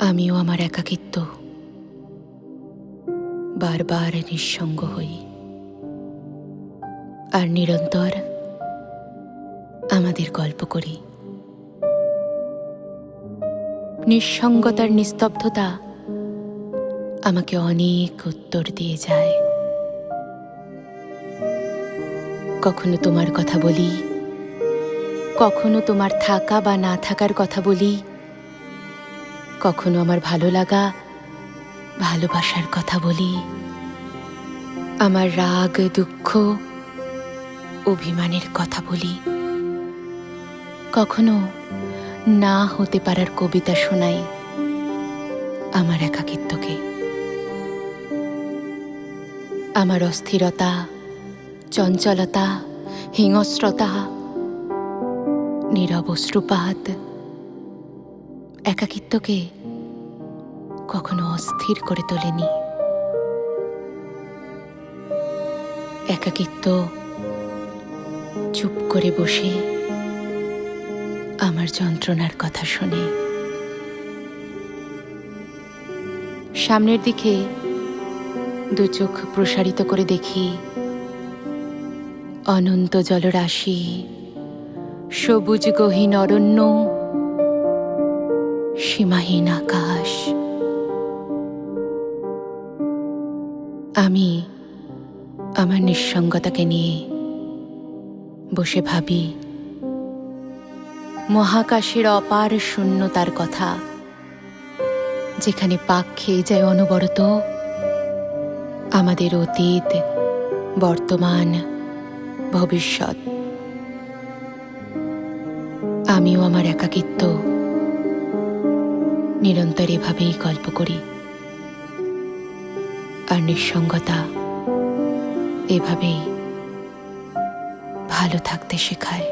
আমিও আমার একাকিত্ব বারবার নিঃসঙ্গ হই, আর নিরন্তর আমাদের গল্প করি। নিঃসঙ্গতার নিস্তব্ধতা আমাকে অনেক উত্তর দিয়ে যায়। কখনো তোমার কথা বলি, কখনো তোমার থাকা বা না থাকার কথা বলি, কখনো আমার ভালো লাগা ভালোবাসার কথা বলি, আমার রাগ দুঃখ অভিমানের কথা বলি, কখনো না হতে পারার কবিতা শোনাই আমার একাকিত্বকে। আমার অস্থিরতা, চঞ্চলতা, হিংস্রতা, নীরব অশ্রুপাত একাকিত্বকে কখনো অস্থির করে তোলেনি। একাকিত্ব চুপ করে বসে আমার যন্ত্রণার কথা শোনে। সামনের দিকে দু চোখ প্রসারিত করে দেখি অনন্ত জলরাশি, সবুজ গহীন অরণ্য, সীমাহীন আকাশ। আমি আমার নিঃসঙ্গতাকে নিয়ে বসে ভাবি মহাকাশের অপার শূন্যতার কথা, যেখানে পাক খেয়ে যায় অনবরত আমাদের অতীত, বর্তমান, ভবিষ্যৎ। আমিও আমার একাকিত্ব নিরন্তর এভাবেই গল্প করি, আর নিঃসঙ্গতা এভাবেই ভালো থাকতে শেখায়।